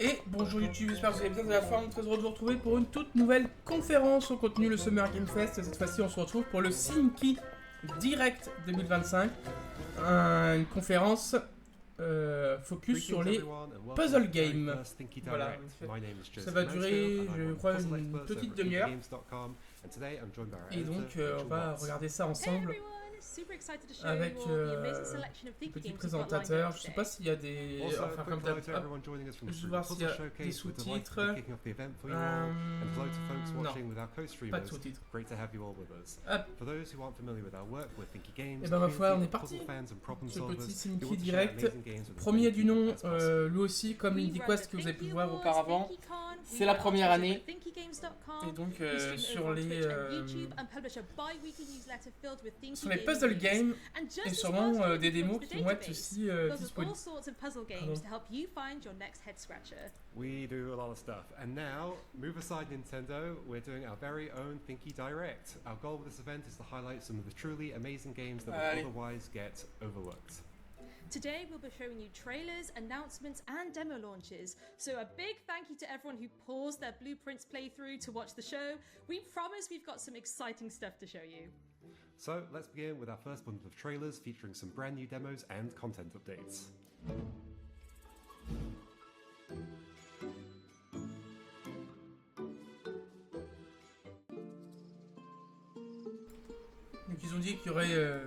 Et bonjour YouTube, j'espère que vous allez bien de la forme, très heureux de vous retrouver pour une toute nouvelle conférence au contenu le Summer Game Fest. Cette fois-ci on se retrouve pour le Thinky Direct 2025, une conférence focus sur les puzzle games. Voilà, ça va durer, je crois, une petite demi-heure. Et donc on va regarder ça ensemble avec le petit présentateur. Je sais pas s'il y a des... Enfin comme d'habitude, je vais voir s'il y a des sous-titres. Non, pas de sous-titres. Hop. Et ben ma foi, on est parti. Ce petit Thinky Direct, premier du nom, lui aussi comme l'IndieQuest que vous avez pu voir auparavant. C'est la première année. Et donc sur les puzzle games et sûrement des démos qui vont être aussi disponibles. We do a lot of stuff. And now, move aside Nintendo, we're doing our very own Thinky Direct. Our goal with this event is to highlight some of the truly amazing games that would otherwise get overlooked. Today we'll be showing you trailers, announcements and demo launches. So a big thank you to everyone who paused their Blueprints playthrough to watch the show. We promise we've got some exciting stuff to show you. So let's begin with our first bundle of trailers featuring some brand new demos and content updates. Donc ils ont dit qu'il y aurait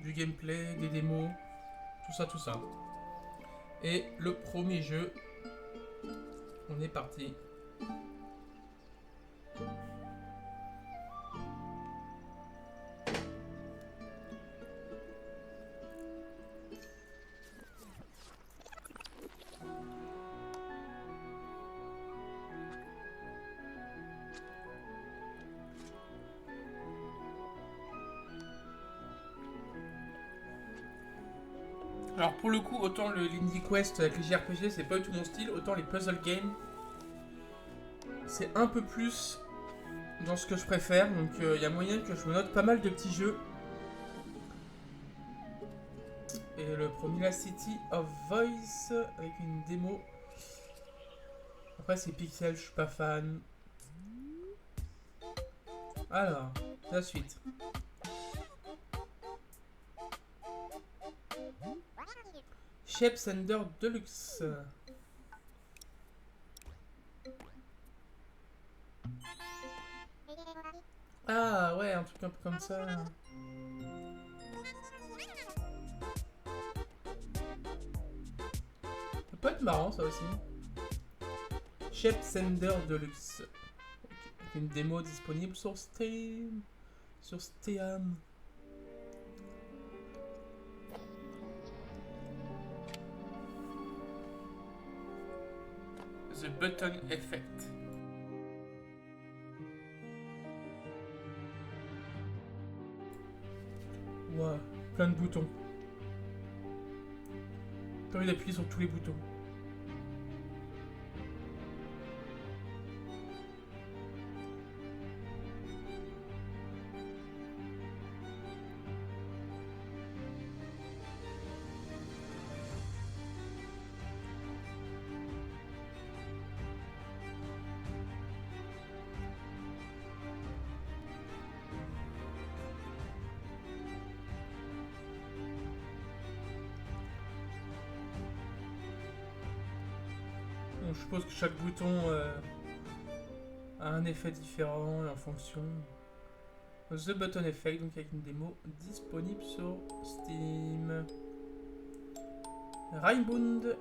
du gameplay, des démos, tout ça. Et le premier jeu, on est parti. Alors pour le coup, autant le l'IndieQuest avec les JRPG c'est pas du tout mon style, autant les puzzle games c'est un peu plus dans ce que je préfère, donc il y a moyen que je me note pas mal de petits jeux. Et le premier, la City of Voice avec une démo. Après c'est pixel, je suis pas fan. Alors, la suite. Sender Deluxe. Ah ouais, un truc un peu comme ça. Ça peut être marrant ça aussi. Sender Deluxe. Okay. Une démo disponible sur Steam. Sur Steam. The Button Effect. Wow, plein de boutons. T'as envie d'appuyer sur tous les boutons. Je suppose que chaque bouton a un effet différent en fonction. The Button Effect, donc avec une démo disponible sur Steam. Rainbound.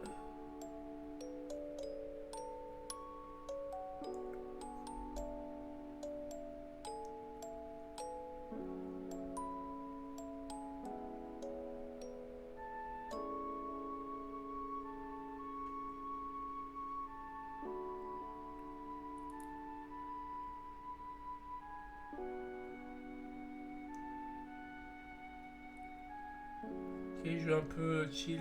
Ok, jeu un peu chill.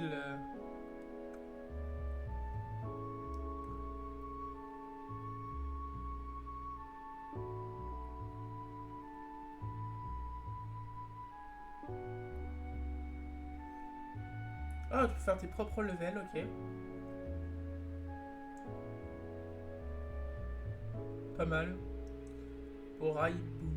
Ah, tu peux faire tes propres levels, ok. pas mal. Oraille boule.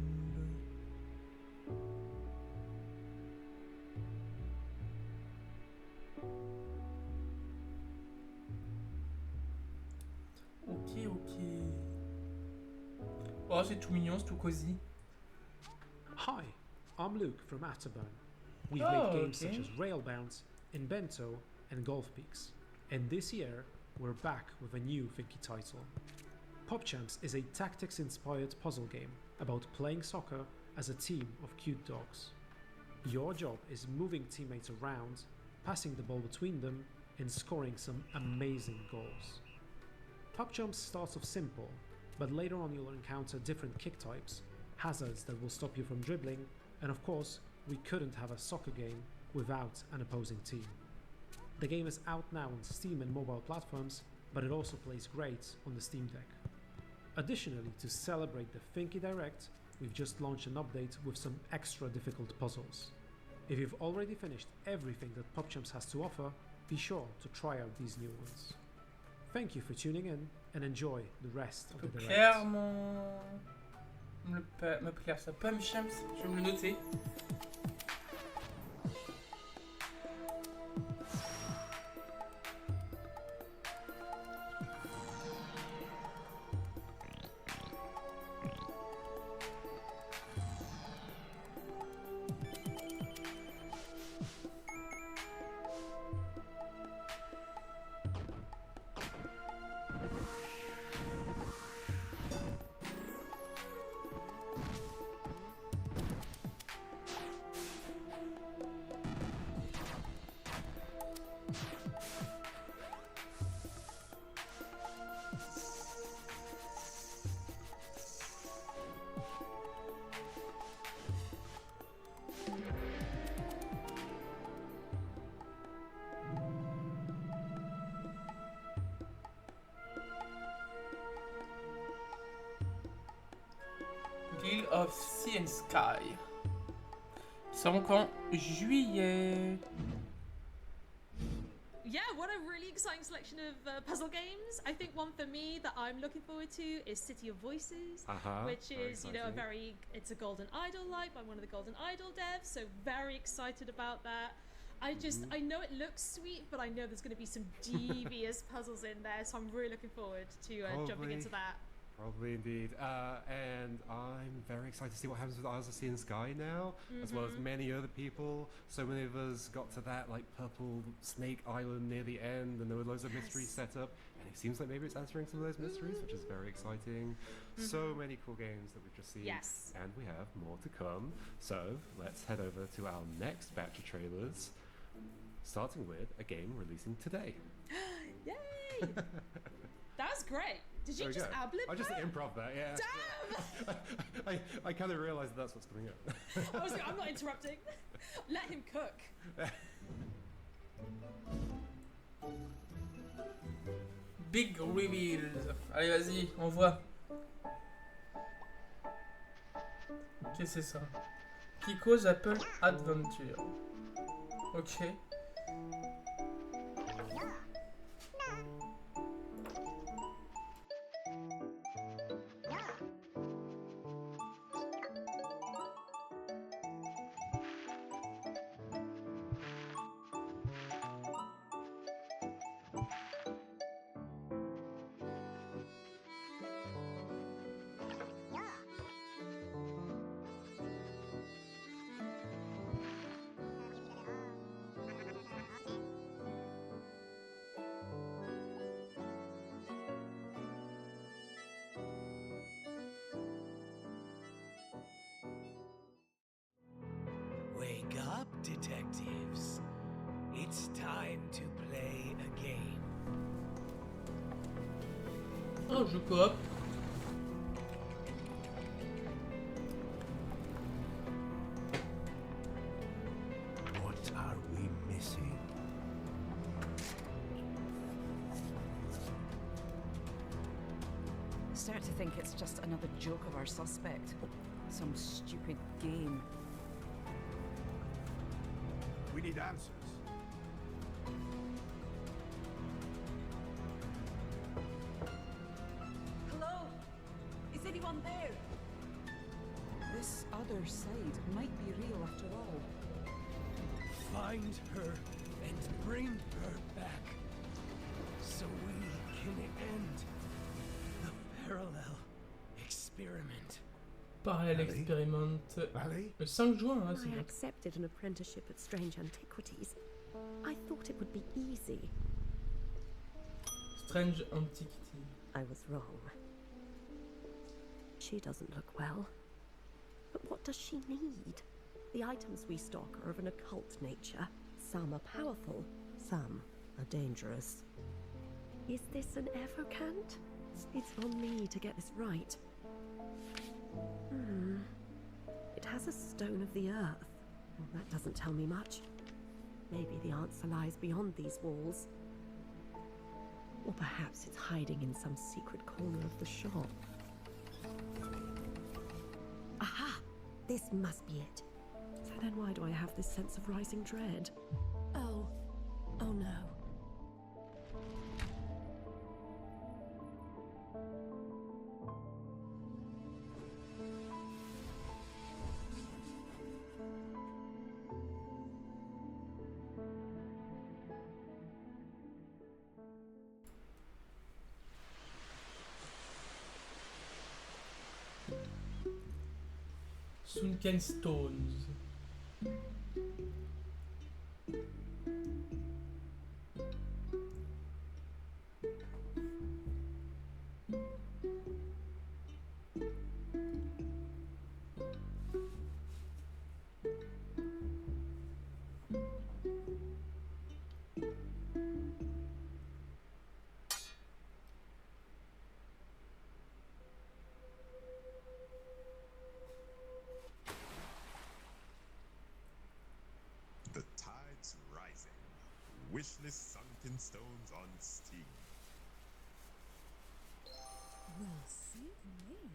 Ok. Oh, c'est tout mignon, c'est tout cosy. Hi, I'm Luke from Afterburn. We've Oh, made games okay. such as Railbounce, Invento, and Golf Peaks. And this year, we're back with a new Thinky title. Pop Champs is a tactics-inspired puzzle game about playing soccer as a team of cute dogs. Your job is moving teammates around, passing the ball between them, and scoring some amazing goals. Pop Champs starts off simple, but later on you'll encounter different kick types, hazards that will stop you from dribbling, and of course, we couldn't have a soccer game without an opposing team. The game is out now on Steam and mobile platforms, but it also plays great on the Steam Deck. Additionally, to celebrate the Thinky Direct, we've just launched an update with some extra difficult puzzles. If you've already finished everything that Pop Champs has to offer, be sure to try out these new ones. Thank you for tuning in and enjoy the rest of the Faut Direct. clairement me plaire ça. Pom Champs, je vais me le noter. Guild of Sea and Sky. Ça sort en juillet. Yeah, what a really exciting selection of puzzle games. I think one for me that I'm looking forward to is City of Voices, which is, you know, it's a Golden Idol like by one of the Golden Idol devs, so very excited about that. I know it looks sweet, but I know there's going to be some devious puzzles in there, so I'm really looking forward to jumping into that. Probably indeed. And I'm very excited to see what happens with Isles of Sea and Sky now, as well as many other people. So many of us got to that like purple snake island near the end, and there were loads of mysteries set up, and it seems like maybe it's answering some of those mysteries, which is very exciting. So many cool games that we've just seen, and we have more to come. So let's head over to our next batch of trailers, starting with a game releasing today. Yay! That's great. Did you just ad-lib I just that? improv that, yeah. Damn! I kind of realised that's what's coming up. I was like, I'm not interrupting. Let him cook. Big reveals. Allez, vas-y, on voit. Qu'est-ce que c'est ça? Kiko's Apple Adventure. Ok. Wake up, detectives. It's time to play a game. Oh, jeu coop. What are we missing? I start to think it's just another joke of our suspect. Some stupid game. We need answers. Hello? Is down there. This other side might be real after all. Find her and bring her back, so we can end the parallel experiment. Parallel Allez. Experiment. Allez? Le 5 juin, hein, c'est I bien. accepted an apprenticeship at Strange Antiquities. I thought it would be easy. Strange Antiquity. I was wrong. She doesn't look well. But what does she need? The items we stock are of an occult nature. Some are powerful, some are dangerous. Is this an evocant? It's on me to get this right. It has a stone of the earth. Well, that doesn't tell me much. Maybe the answer lies beyond these walls. Or perhaps it's hiding in some secret corner of the shop. Aha! This must be it. So then why do I have this sense of rising dread? Oh no. Sunken Stones. The tide's rising. Wishlist sunken stones on Steam. Well, save me.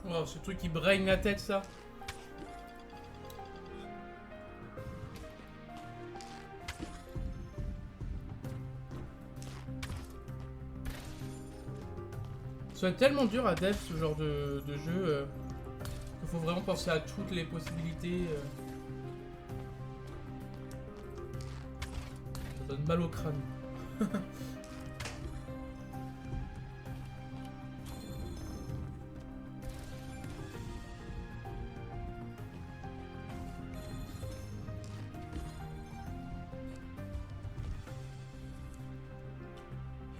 Wow, ce truc qui braille la tête, ça. C'est tellement dur à dev ce genre de jeu qu'il faut vraiment penser à toutes les possibilités. Ça donne mal au crâne.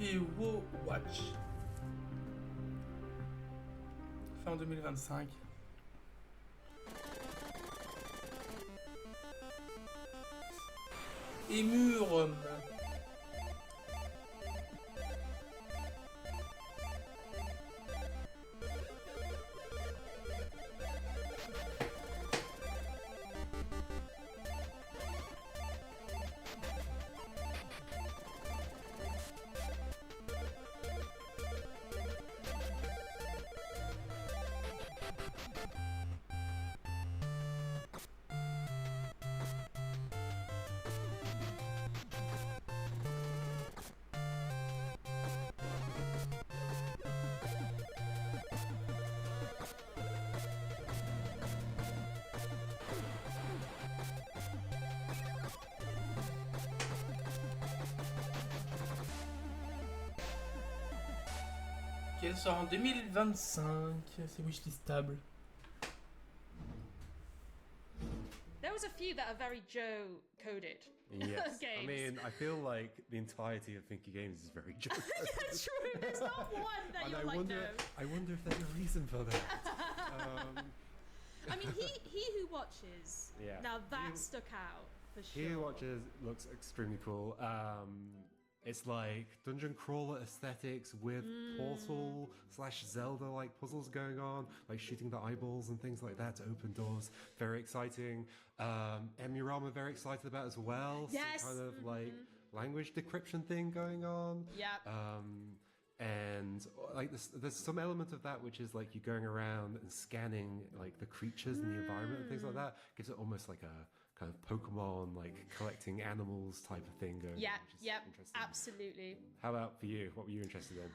Hero Watch. Fin 2025. Emurum. Elle sort en 2025, c'est wishlistable. There was a few that are very Joe coded. Yes. Games. I mean, I feel like the entirety of Thinky Games is very Joe. That's true. There's not one that And you're I like, wonder, no. I wonder if there's a reason for that. I mean, he who watches. Yeah. Now that He- stuck out for sure. Here Watches looks extremely cool. It's like dungeon crawler aesthetics with Portal / Zelda-like puzzles going on, like shooting the eyeballs and things like that to open doors. Very exciting. Emurama very excited about as well. Yes. Some kind of like language decryption thing going on. Yeah. And like there's some element of that which is like you going around and scanning like the creatures and the environment and things like that. Gives it almost like a kind of Pokemon, like collecting animals type of thing going. Yeah, which is interesting. absolutely. How about for you? What were you interested in?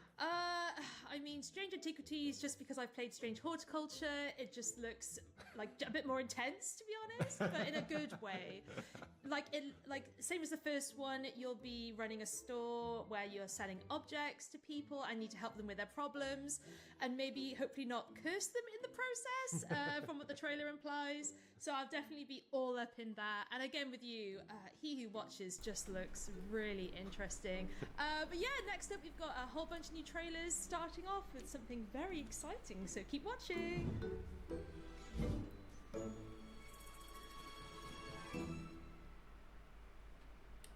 I mean, Strange Antiquities, just because I've played Strange Horticulture, it just looks like a bit more intense, to be honest, but in a good way. Like same as the first one, you'll be running a store where you're selling objects to people and need to help them with their problems, and maybe hopefully not curse them in the process, from what the trailer implies. So I'll definitely be all up in that. And again with you, He Who Watches just looks really interesting. But yeah, next up we've got a whole bunch of new trailers, starting off with something very exciting, so keep watching.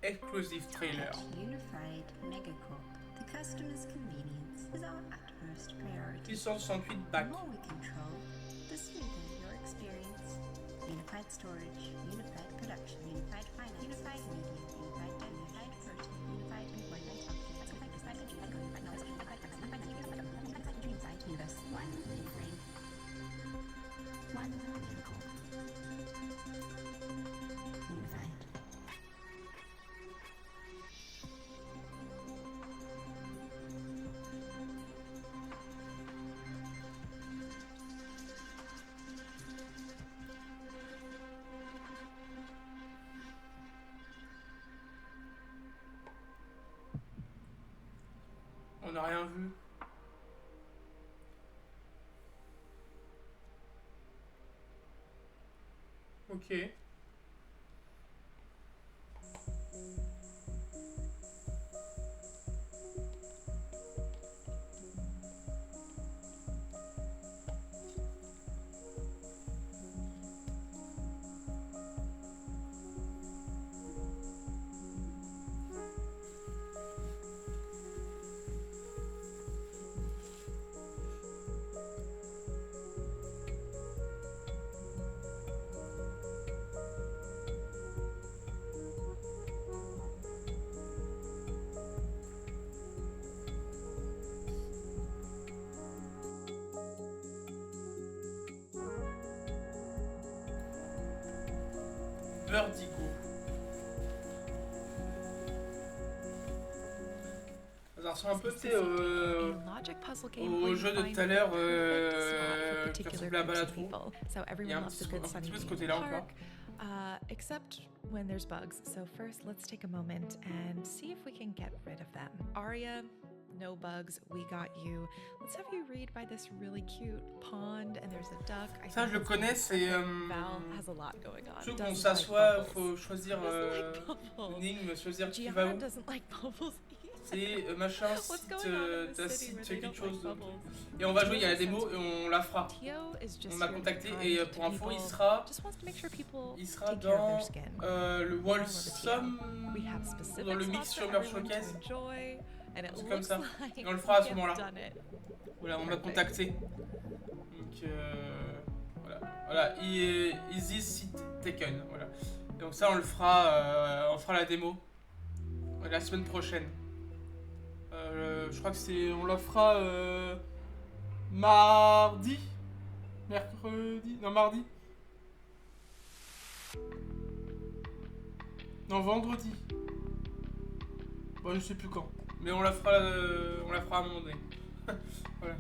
Exclusive trailer. At Unified Megacorp, the customer's convenience is our utmost priority. 668 The back. more we control, the smoother your experience. Unified storage, unified production, unified finance, unified media, unified data, unified person, unified employment, unified knowledge, unified universe. One mainframe. One Megacorp. Unified. On n'a rien vu. Ok. Vertigo. Ça ressemble un peu au jeu de tout à l'heure qui ressemblait à Balatron. Il y a un petit peu ce côté-là encore. Except when there's bugs. So first, let's take a moment and see if we can get rid of them. Arya, no bugs, we got you. Let's have you read by this really cute pond, and there's a duck. Ça, je le connais, c'est... Val has a lot going on. Surtout qu'on s'assoit, il faut choisir l'énigme, choisir qui va où. Doesn't like bubbles. C'est machin, site, t'as site, quelque chose. Et on va jouer, il y a la démo et on la fera. On m'a contacté et pour info, il sera dans le Wholesome, dans le Mix Summer Showcase. C'est comme ça. Et on le fera à ce moment-là. Voilà, on m'a contacté. Donc voilà, Easy Site Taken. Voilà. Donc ça, on le fera, on fera la démo la semaine prochaine. Je crois que c'est, on la fera mardi, mercredi, non mardi, non vendredi. Bon, je sais plus quand, mais on la fera à un moment donné. Voilà.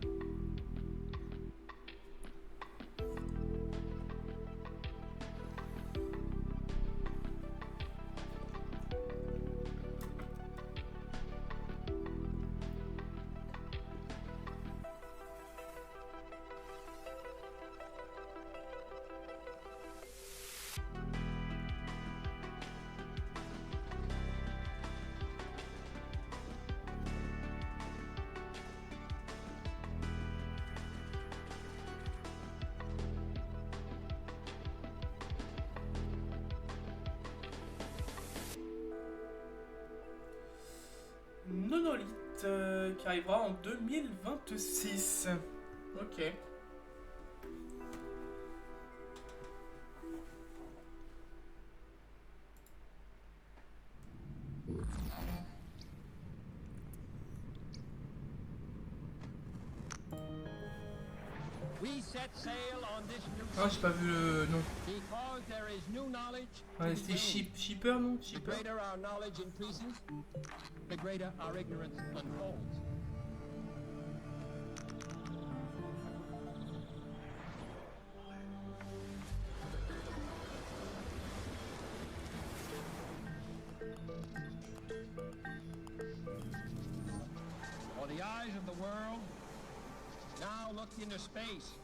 Direct qui arrivera en 2026. Ok. Ah, j'ai pas vu le nom. Ouais, c'était Shipper, non? Shipper. For the eyes of the world now look into space,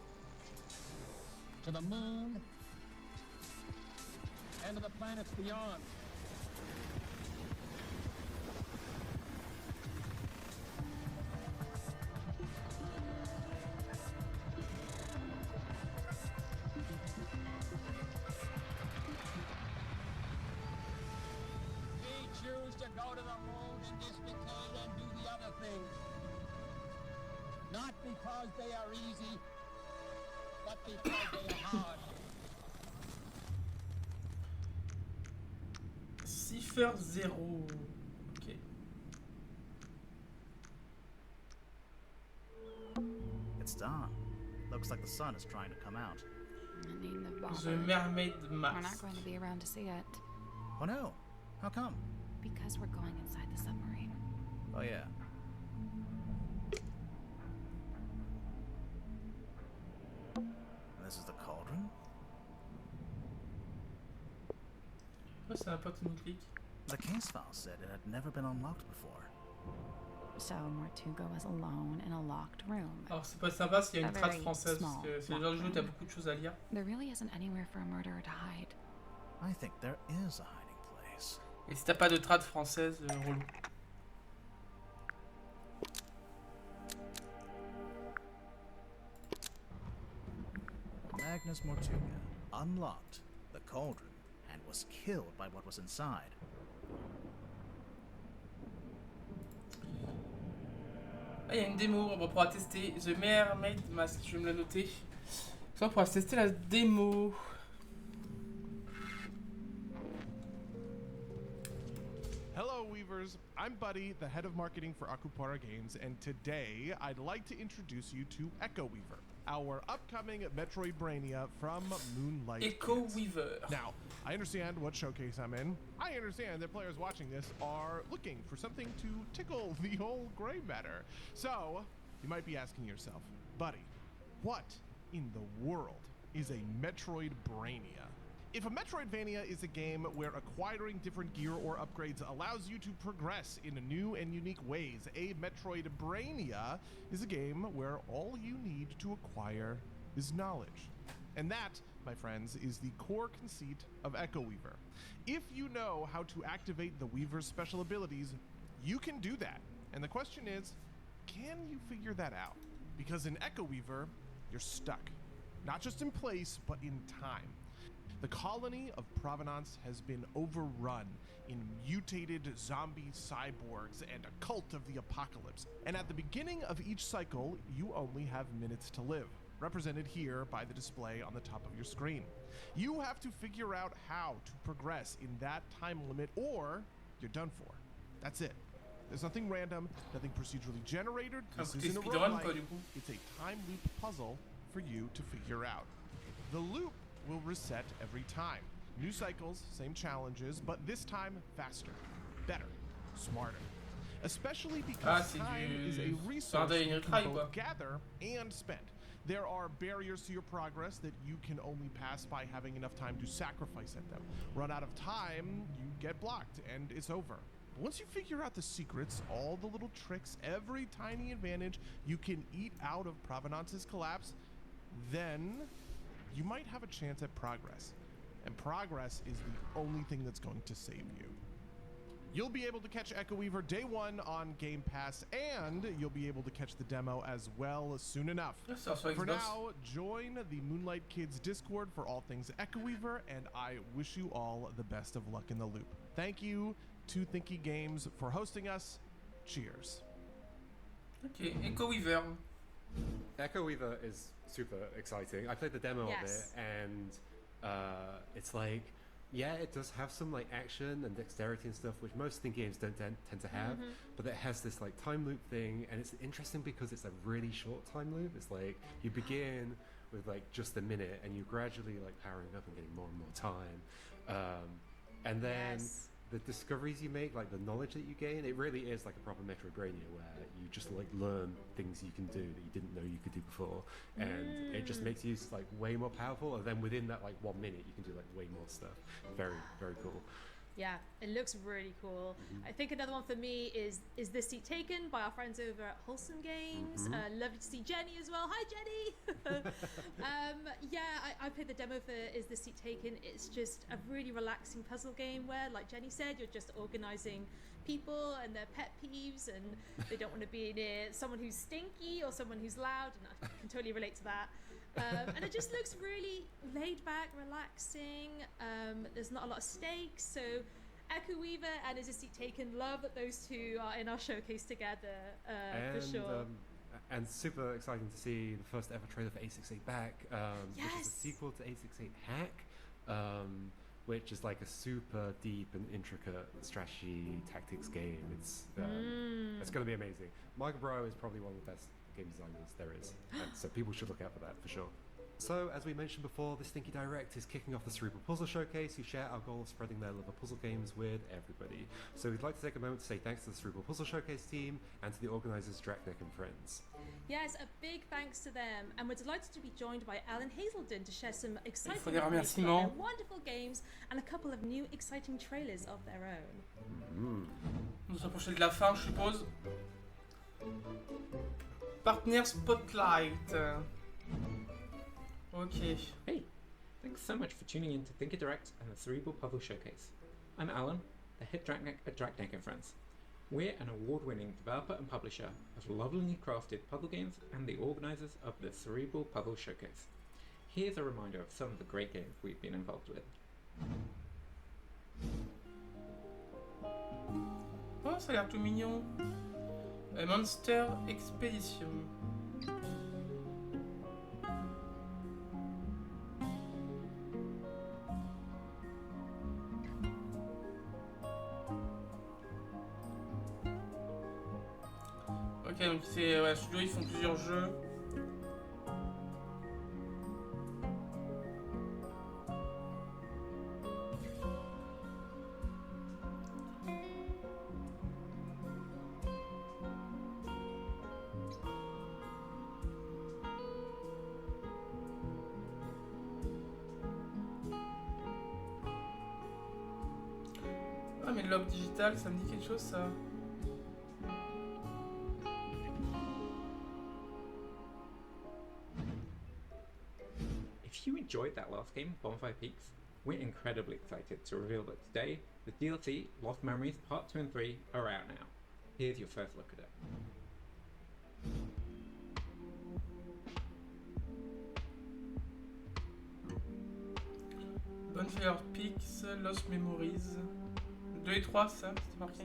to the moon, and to the planets beyond. We choose to go to the moon in this decade and do the other things. Not because they are easy, but because they are hard. Cipher 0. Ok. It's dawn. Looks like the sun is trying to come out. I needn't have bothered. The Mermaid Mask. We're not going to be around to see it. Oh no. How come? Because we're going inside the submarine. Oh yeah. This is the cauldron? Oh, c'est un pote nous clique. The case file said it had never been unlocked before. So Mortugo was alone in a locked room. Alors c'est pas sympa s'il y a une A trace very française, parce small que c'est le genre de jeu où t'as beaucoup de choses à lire. There really isn't anywhere for a murderer to hide. I think there is a hiding place. Et si t'as pas de trad française, relou. Magnus Mortuga unlocked the cauldron and was killed by what was inside. Ah, il y a une démo, on va pouvoir tester The Mermaid Mask, je vais me la noter. Ça, on pourra tester la démo. Hello Weavers, I'm Buddy, the head of marketing for Akupara Games, and today I'd like to introduce you to Echo Weaver, our upcoming Metroidvania from Moonlight Echo Kids. Weaver. Now, I understand what showcase I'm in. I understand that players watching this are looking for something to tickle the old gray matter. So, you might be asking yourself, Buddy, what in the world is a Metroidvania? If a Metroidvania is a game where acquiring different gear or upgrades allows you to progress in new and unique ways, a Metroidvania is a game where all you need to acquire is knowledge. And that, my friends, is the core conceit of Echo Weaver. If you know how to activate the Weaver's special abilities, you can do that. And the question is, can you figure that out? Because in Echo Weaver, you're stuck. Not just in place, but in time. The colony of Provenance has been overrun in mutated zombie cyborgs and a cult of the apocalypse. And at the beginning of each cycle, you only have minutes to live, represented here by the display on the top of your screen. You have to figure out how to progress in that time limit or you're done for. That's it. There's nothing random, nothing procedurally generated. This isn't a roguelike. It's a time loop puzzle for you to figure out. The loop will reset every time. New cycles, same challenges, but this time faster, better, smarter. Especially because time is a resource you can both gather and spend. There are barriers to your progress that you can only pass by having enough time to sacrifice at them. Run out of time, you get blocked, and it's over. But once you figure out the secrets, all the little tricks, every tiny advantage you can eat out of Provenance's collapse, then you might have a chance at progress. And progress is the only thing that's going to save you. You'll be able to catch Echo Weaver day one on Game Pass, and you'll be able to catch the demo as well soon enough. For now, join the Moonlight Kids Discord for all things Echo Weaver, and I wish you all the best of luck in the loop. Thank you to Thinky Games for hosting us. Cheers. Ok, Echo Weaver. Echo Weaver is super exciting. I played the demo of it, and it's like, yeah, it does have some like action and dexterity and stuff, which most Thinky games don't tend to have. But it has this like time loop thing, and it's interesting because it's a really short time loop. It's like you begin with like just a minute, and you gradually like powering up and getting more and more time, and then. The discoveries you make, like the knowledge that you gain, it really is like a proper Metroidvania where you just like learn things you can do that you didn't know you could do before, and it just makes you like way more powerful. And then within that like 1 minute, you can do like way more stuff. Very, very cool. Yeah, it looks really cool. I think another one for me is This Seat Taken by our friends over at Wholesome Games. Lovely to see Jenny as well. Hi, Jenny! I played the demo for Is This Seat Taken. It's just a really relaxing puzzle game where, like Jenny said, you're just organising people and their pet peeves, and they don't want to be near someone who's stinky or someone who's loud, and I can totally relate to that. And it just looks really laid back, relaxing. There's not a lot of stakes, so Echo Weaver and Is This Seat Taken, love that those two are in our showcase together, for sure. And super exciting to see the first ever trailer for 868 Back, which is a sequel to 868 Hack, which is like a super deep and intricate strategy tactics game. It's going to be amazing. Michael Bro is probably one of the best game designers there is, and so people should look out for that for sure. So, as we mentioned before, this Thinky Direct is kicking off the Cerebral Puzzle Showcase, who share our goal of spreading their love of puzzle games with everybody. So we'd like to take a moment to say thanks to the Cerebral Puzzle Showcase team and to the organisers Draknek and Friends. Yes, a big thanks to them, and we're delighted to be joined by Alan Hazelden to share some exciting des information about remerciements. their wonderful games and a couple of new exciting trailers of their own. On s'approchait de la fin, je suppose. Partner Spotlight. Okay. Hey, thanks so much for tuning in to Thinky Direct and the Cerebral Puzzle Showcase. I'm Alan, the head Draknek at Draknek and Friends. We're an award-winning developer and publisher of lovingly crafted puzzle games and the organisers of the Cerebral Puzzle Showcase. Here's a reminder of some of the great games we've been involved with. Oh, ça a l'air tout mignon. Monster Expedition. Ok, donc c'est un studio, ils font plusieurs jeux. Ah mais le log digital, ça me dit quelque chose ça. If you enjoyed that last game, Bonfire Peaks, we're incredibly excited to reveal that today, the DLC Lost Memories Part 2 and 3 are out now. Here's your first look at it. Bonfire Peaks, Lost Memories. 2 et 3, ça, c'était marqué.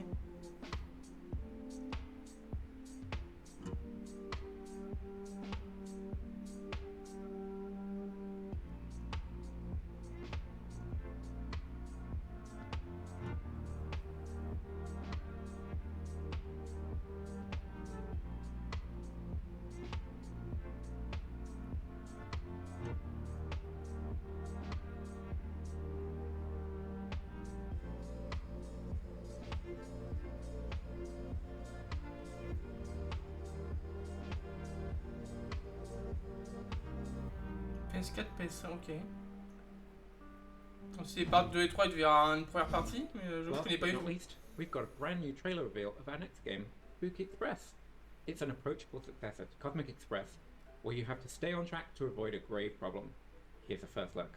PS4, PS5, ok. Donc si c'est part 2 et 3, il devait y avoir une première partie, mais je ne connais pas du tout. Least, we've got a brand new trailer reveal of our next game, Spooky Express. It's an approachable successor to Cosmic Express, where you have to stay on track to avoid a grave problem. Here's a first look.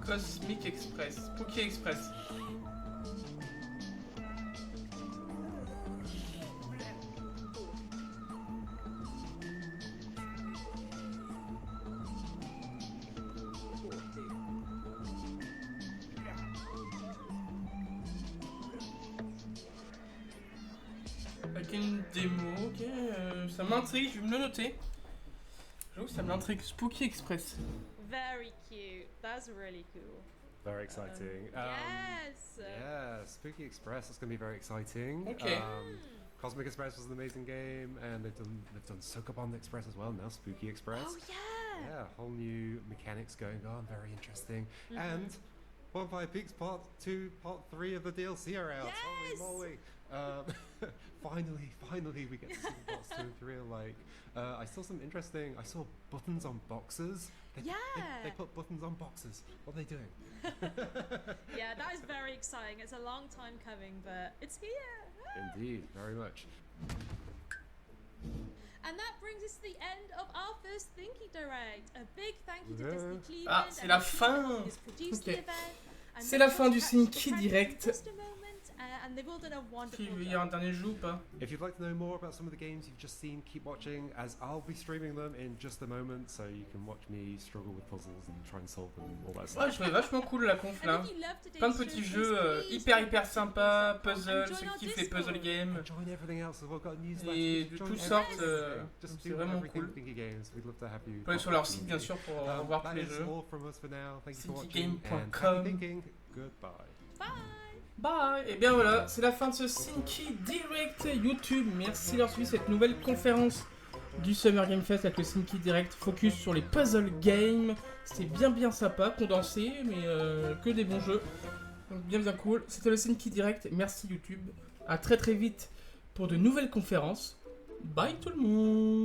Cosmic Express, Spooky Express. démo, ok, ça m'intrigue, je vais me le noter. J'avoue que ça m'intrigue. Spooky Express. Very cute. That's really cool. Very exciting. Yes. Yeah, Spooky Express is going to be very exciting. Okay. Cosmic Express was an amazing game, and they've done Sokobond Express as well. Now Spooky Express. Oh yeah. Yeah, whole new mechanics going on. Very interesting. And Bonfire Peaks Part 2, Part 3 of the DLC are out. Yes! Holy moly! Finally, we get to see parts 2 and 3. Like, I saw some interesting. I saw buttons on boxes. They put buttons on boxes. What are they doing? Yeah, that is very exciting. It's a long time coming, but it's here. Indeed, very much. And that brings us to the end of our first Thinky Direct. A big thank you to Disney Cleveland. Ah, c'est la fin. Ok. C'est la fin du Thinky Direct. Tu veux dire un dernier jeu ou pas? If you'd like to know more about some of the games you've just seen, keep watching, as I'll be streaming them in just a moment, so you can watch me struggle with puzzles and try and solve them and all that stuff. Ouais, je trouvais vachement cool la conf là. Plein de petits jeux hyper sympas, puzzles, ceux qui kiffent les puzzle games. Et de toutes sortes, c'est vraiment cool. Vous pouvez aller sur leur site bien sûr pour revoir tous les jeux. Thinkygame.com. Bye. Et bien voilà, c'est la fin de ce Thinky Direct YouTube. Merci d'avoir suivi cette nouvelle conférence du Summer Game Fest avec le Thinky Direct focus sur les puzzle games. C'était bien sympa, condensé, mais que des bons jeux. Donc bien cool. C'était le Thinky Direct. Merci YouTube. À très vite pour de nouvelles conférences. Bye tout le monde.